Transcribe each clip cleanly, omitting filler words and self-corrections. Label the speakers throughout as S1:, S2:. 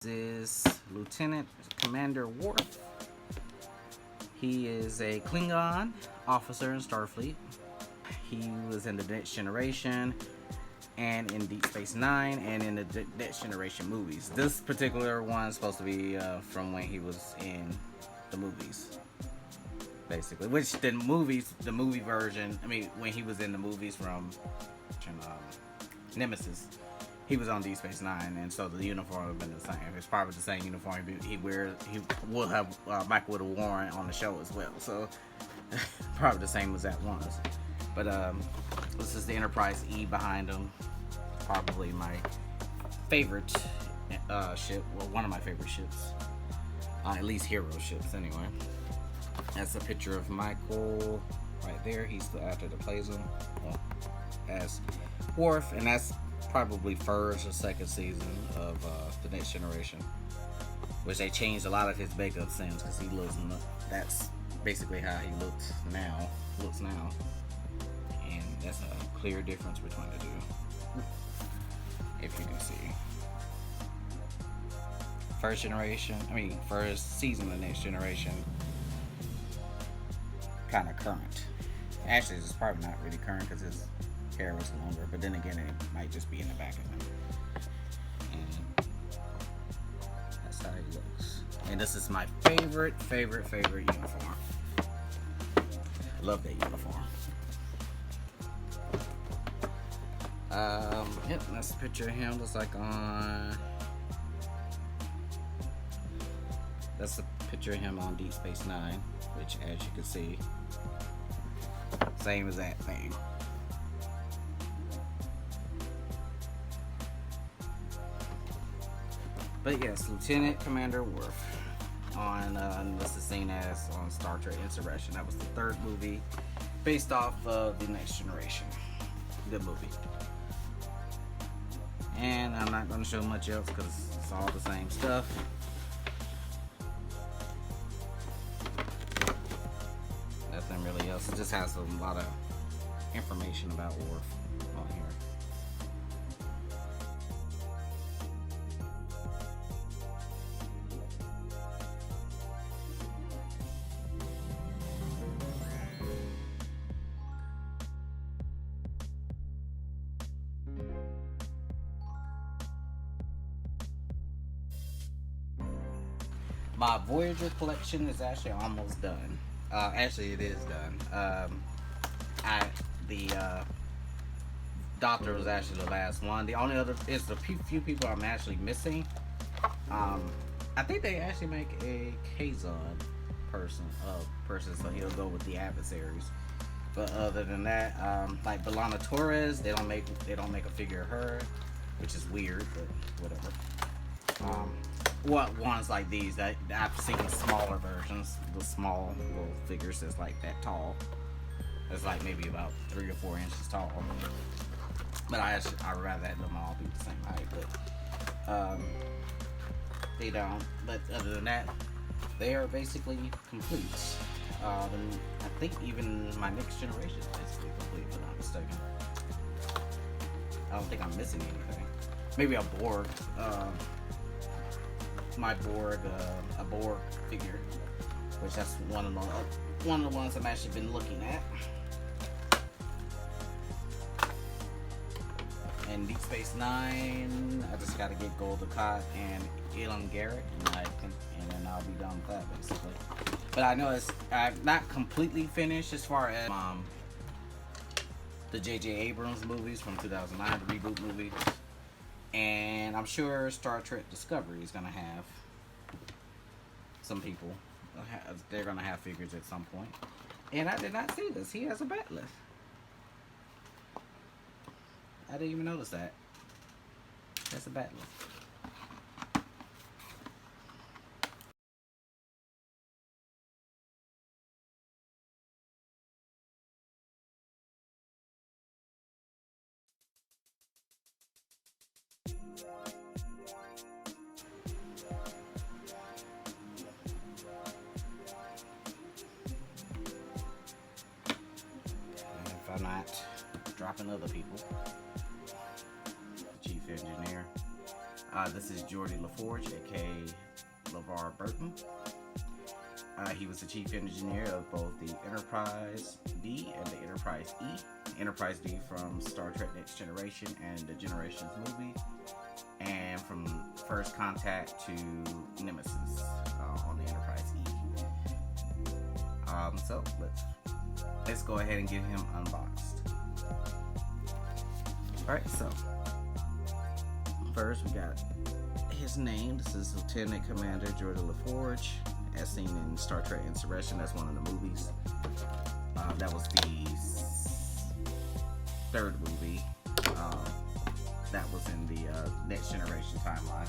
S1: Is Lieutenant Commander Worf. He is a Klingon officer in Starfleet. He was in the Next Generation and in Deep Space Nine and in the Next Generation movies. This particular one is supposed to be from when he was in the movies, basically. Which the movie version, when he was in the movies from Nemesis, he was on Deep Space Nine, and so the uniform would have been the same. It's probably the same uniform he would have Michael would have worn on the show as well. So probably the same as that was. But this is the Enterprise E behind him. Probably my favorite ship, well, one of my favorite ships. At least hero ships, anyway. That's a picture of Michael right there. He's the actor that plays him as Worf, and that's probably first or second season of the Next Generation, which they changed a lot of his makeup scenes because he looks. That's basically how he looks now, and that's a clear difference between the two. If you can see, first season of Next Generation, kind of current. Actually, it's probably not really current because his hair was longer, but then again, it might just be in the back of him. And that's how he looks. And this is my favorite uniform. I love that uniform. Yep, that's a picture of him. Looks like that's a picture of him on Deep Space Nine, which, as you can see, same as that thing. But yes, Lieutenant Commander Worf on this is seen as on Star Trek Insurrection. That was the third movie based off of the Next Generation. Good movie. And I'm not going to show much else because it's all the same stuff. Nothing really else. It just has a lot of information about Worf on here. My Voyager collection is actually almost done. Actually, it is done. The Doctor was actually the last one. The only other is the few people I'm actually missing. I think they actually make a Kazon person, so he'll go with the adversaries. But other than that, like Belana Torres, they don't make a figure of her, which is weird, but whatever. Ones like these that I've seen smaller versions, the small little figures that's like that tall. It's like maybe about 3 or 4 inches tall. But I'd rather have them all be the same height. But they don't. But other than that, they are basically complete. I think even my Next Generation is basically complete, if I'm not mistaken. I don't think I'm missing anything. Maybe a Borg. My Borg, a Borg figure, which that's one of the ones I've actually been looking at. And Deep Space Nine, I just got to get Gul Dukat and Elam Garrett, and then I'll be done with that basically. But I know I'm not completely finished as far as the J.J. Abrams movies from 2009, the reboot movies. And I'm sure Star Trek Discovery is going to have some people. They're going to have figures at some point. And I did not see this. He has a batleth. I didn't even notice that. That's a batleth. If I'm not dropping other people. The chief engineer. This is Geordie LaForge, aka LeVar Burton. He was the chief engineer of both the Enterprise D and the Enterprise E. Enterprise D from Star Trek Next Generation and the Generations movie, and from First Contact to Nemesis on the Enterprise E. So let's go ahead and get him unboxed. Alright, so first we got his name. This is Lieutenant Commander Geordie LaForge, as seen in Star Trek Insurrection. That's one of the movies. That was the third movie. That was in the Next Generation timeline.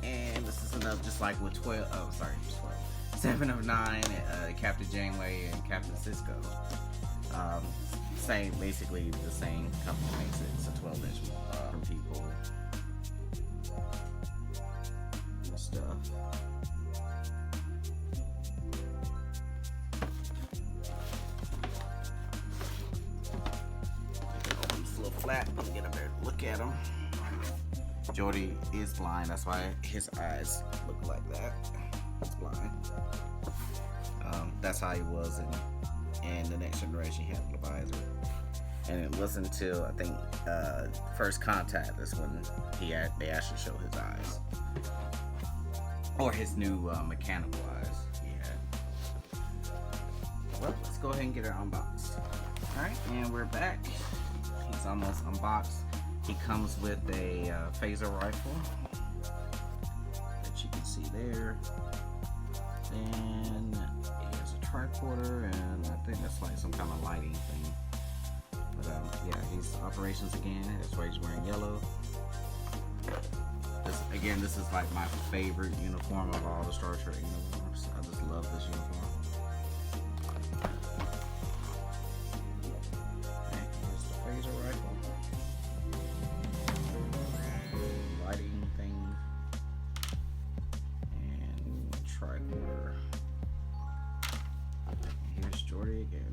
S1: And this is another, just like with 7 of 9, Captain Janeway and Captain Sisko. Basically the same company makes it. It's a 12-inch from people and stuff. Open this little flap and get a better look at him. Geordie is blind, that's why his eyes look like that. He's blind. That's how he was in the Next Generation. He had a visor. And it wasn't until, I think, First Contact, that's when they actually show his eyes. Or his new mechanical eyes he had. Well, let's go ahead and get it unboxed. Alright, and we're back. He's almost unboxed. He comes with a phaser rifle that you can see there. And he has a tricorder, and I think that's like some kind of lighting thing. But yeah, he's operations again. That's why he's wearing yellow. This is like my favorite uniform of all the Star Trek uniforms. I just love this uniform. And here's the phaser rifle. Lighting thing. And tricorder. And here's Geordie again.